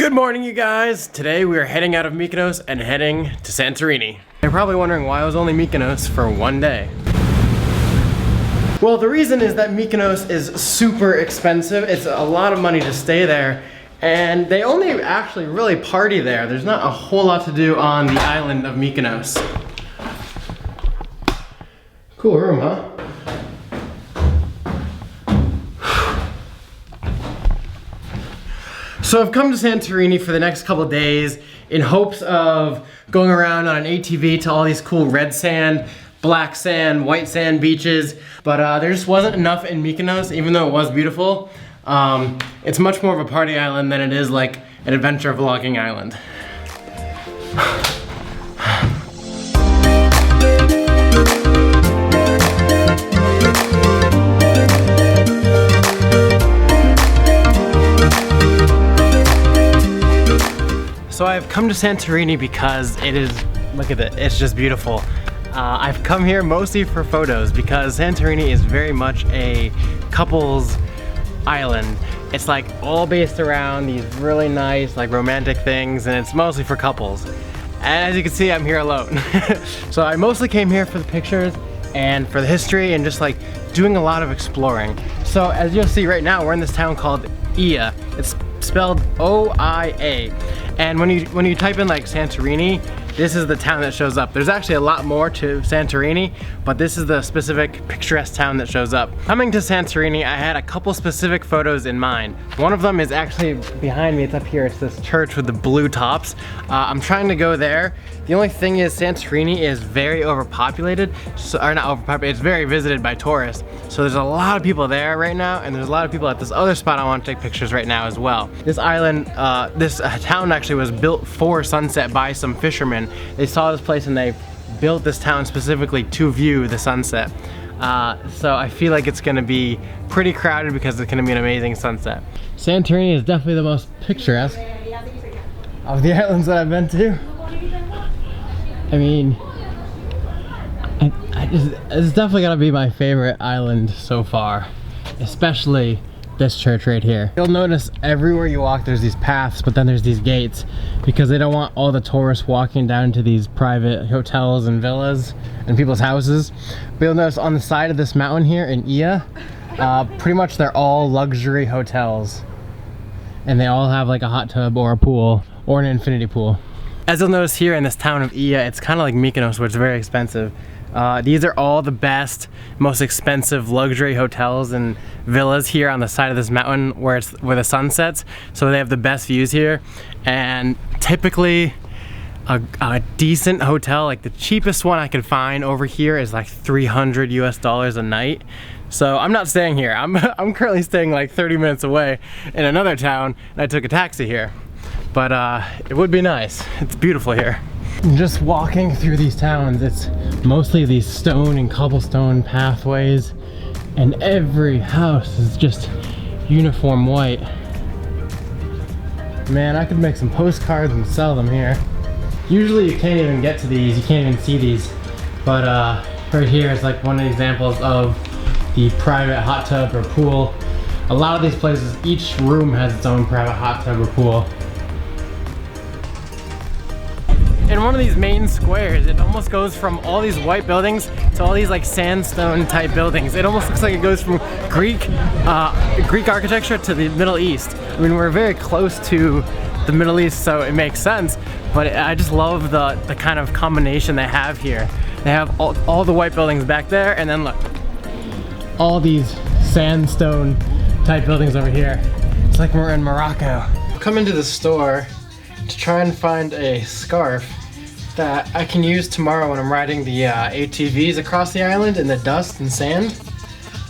Good morning, you guys. Today we are heading out of Mykonos and heading to Santorini. You're probably wondering why I was only Mykonos for one day. Well, the reason is that Mykonos is super expensive. It's a lot of money to stay there, and they only actually really party there. There's not a whole lot to do on the island of Mykonos. Cool room, huh? So I've come to Santorini for the next couple of days in hopes of going around on an ATV to all these cool red sand, black sand, white sand beaches, but there just wasn't enough in Mykonos, even though it was beautiful. It's much more of a party island than it is like an adventure vlogging island. So I've come to Santorini because it is, look at it, it's just beautiful. I've come here mostly for photos because Santorini is very much a couples island. It's like all based around these really nice like romantic things, and it's mostly for couples. And as you can see, I'm here alone. So I mostly came here for the pictures and for the history and just like doing a lot of exploring. So as you'll see right now, we're in this town called Oia. It's spelled O-I-A. And when you type in like Santorini, this is the town that shows up. There's actually a lot more to Santorini, but this is the specific picturesque town that shows up. Coming to Santorini, I had a couple specific photos in mind. One of them is actually behind me, it's up here. It's this church with the blue tops. I'm trying to go there. The only thing is Santorini is very overpopulated, or not overpopulated, it's very visited by tourists. So there's a lot of people there right now, and there's a lot of people at this other spot I want to take pictures right now as well. This island, this town actually was built for sunset by some fishermen. They saw this place and they built this town specifically to view the sunset. So I feel like it's gonna be pretty crowded because it's gonna be an amazing sunset. Santorini is definitely the most picturesque of the islands that I've been to. I mean, it's definitely gonna be my favorite island so far, especially this church right here. You'll notice everywhere you walk there's these paths, but then there's these gates because they don't want all the tourists walking down to these private hotels and villas and people's houses. But you'll notice on the side of this mountain here in Oia, pretty much they're all luxury hotels, and they all have like a hot tub or a pool or an infinity pool. As you'll notice here in this town of Oia, it's kind of like Mykonos, where it's very expensive. These are all the best, most expensive luxury hotels and villas here on the side of this mountain where the sun sets. So they have the best views here. And typically a decent hotel, like the cheapest one I could find over here is like $300 US a night. So I'm not staying here. I'm currently staying like 30 minutes away in another town, and I took a taxi here. But it would be nice. It's beautiful here. Just walking through these towns, it's mostly these stone and cobblestone pathways, and every house is just uniform white. Man, I could make some postcards and sell them here. Usually you can't even get to these, you can't even see these, but right here is like one of the examples of the private hot tub or pool. A lot of these places, each room has its own private hot tub or pool. In one of these main squares, it almost goes from all these white buildings to all these like sandstone type buildings. It almost looks like it goes from Greek architecture to the Middle East. I mean, we're very close to the Middle East, so it makes sense, but I just love the kind of combination they have here. They have all the white buildings back there, and then look, all these sandstone type buildings over here. It's like we're in Morocco. Come into the store to try and find a scarf that I can use tomorrow when I'm riding the ATVs across the island in the dust and sand.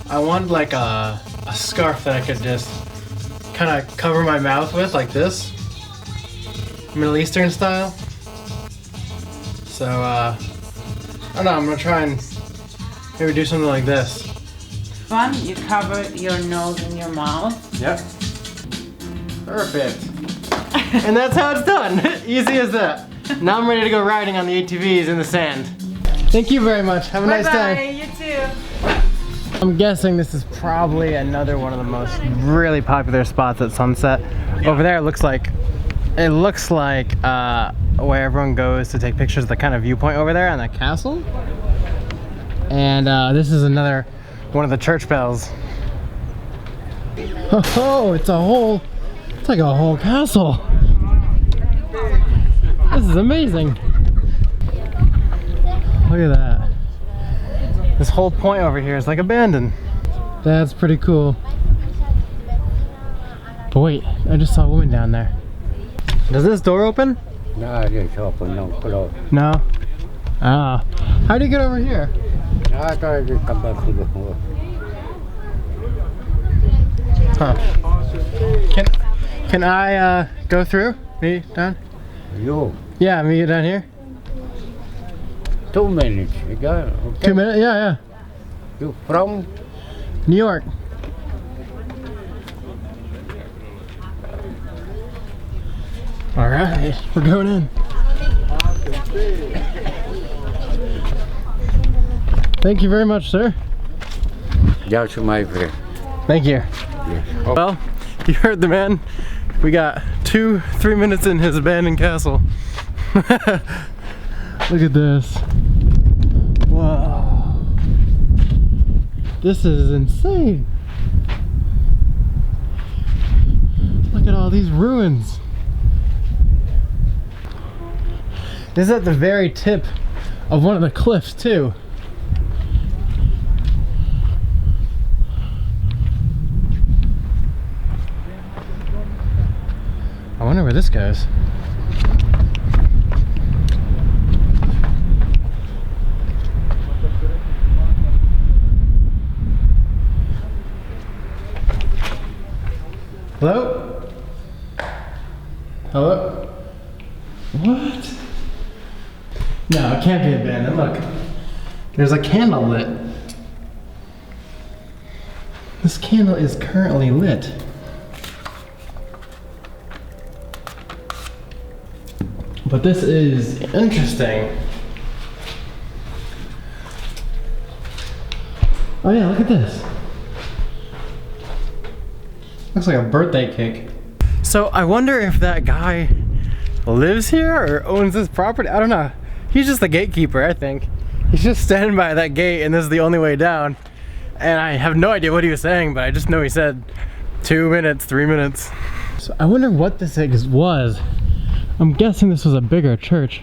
I want like a scarf that I could just kind of cover my mouth with like this, Middle Eastern style. So I don't know, I'm gonna try and maybe do something like this. One, you cover your nose and your mouth. Yep. Perfect. And that's how it's done. Easy as that. Now I'm ready to go riding on the ATVs in the sand. Thank you very much. Have a nice day. You too. I'm guessing this is probably another one of the most really popular spots at sunset. Over there it looks like it looks like where everyone goes to take pictures of the kind of viewpoint over there on that castle. And this is another one of the church bells. Oh, it's like a whole castle. This is amazing. Look at that. This whole point over here is like abandoned. That's pretty cool. But wait, I just saw a woman down there. Does this door open? No, it's open, no, close. No? Ah. How do you get over here? I thought you come back to the hall. Huh. Can I go through? Me down? You, Yeah, me down here. 2 minutes, you got it, okay? 2 minutes? Yeah. You from? New York. All right, we're going in. Thank you very much, sir. That's my friend. Thank you. Yes. Well, you heard the man. We got 2-3 minutes in his abandoned castle. Look at this. Wow. This is insane. Look at all these ruins. This is at the very tip of one of the cliffs too. I wonder where this goes. Hello? Hello? What? No, it can't be abandoned. Look, there's a candle lit. This candle is currently lit. But this is interesting. Oh yeah, look at this. Looks like a birthday cake. So I wonder if that guy lives here or owns this property. I don't know. He's just the gatekeeper, I think. He's just standing by that gate and this is the only way down. And I have no idea what he was saying, but I just know he said 2 minutes, 3 minutes. So I wonder what this was. I'm guessing this was a bigger church.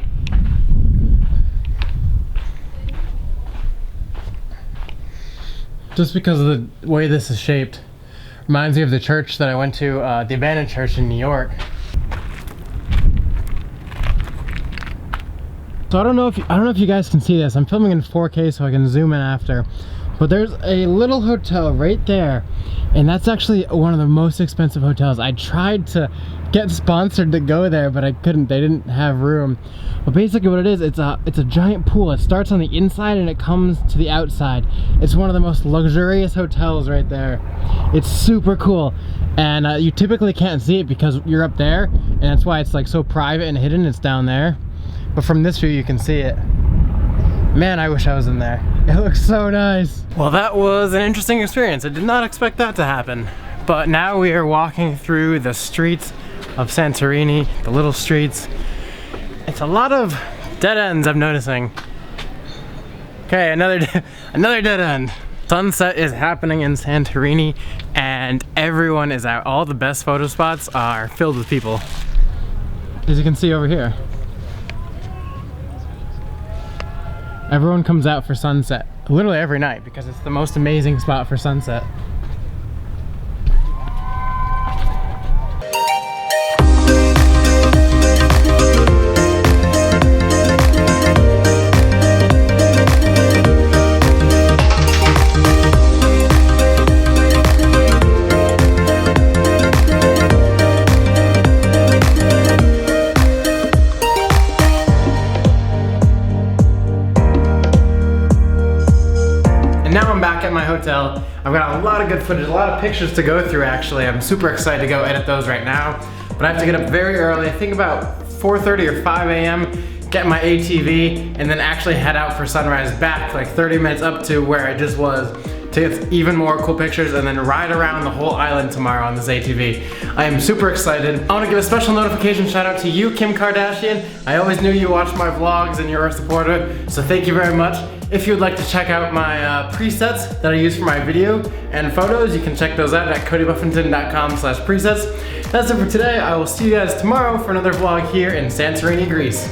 Just because of the way this is shaped. Reminds me of the church that I went to, the abandoned church in New York. So I don't know if you guys can see this. I'm filming in 4K so I can zoom in after. But there's a little hotel right there, and that's actually one of the most expensive hotels. I tried to get sponsored to go there, but I couldn't. They didn't have room. But basically what it is, it's a giant pool. It starts on the inside and it comes to the outside. It's one of the most luxurious hotels right there. It's super cool. And you typically can't see it because you're up there, and that's why it's like so private and hidden. It's down there. But from this view you can see it. Man, I wish I was in there. It looks so nice. Well, that was an interesting experience. I did not expect that to happen. But now we are walking through the streets of Santorini, the little streets. It's a lot of dead ends I'm noticing. Okay, another dead end. Sunset is happening in Santorini and everyone is out. All the best photo spots are filled with people. As you can see over here. Everyone comes out for sunset, literally every night, because it's the most amazing spot for sunset. Now I'm back at my hotel. I've got a lot of good footage, a lot of pictures to go through actually. I'm super excited to go edit those right now. But I have to get up very early, I think about 4:30 or 5 a.m., get my ATV, and then actually head out for sunrise back like 30 minutes up to where I just was to get even more cool pictures and then ride around the whole island tomorrow on this ATV. I am super excited. I want to give a special notification shout out to you, Kim Kardashian. I always knew you watched my vlogs and you're a supporter, so thank you very much. If you would like to check out my presets that I use for my video and photos, you can check those out at codybuffinton.com/presets. That's it for today. I will see you guys tomorrow for another vlog here in Santorini, Greece.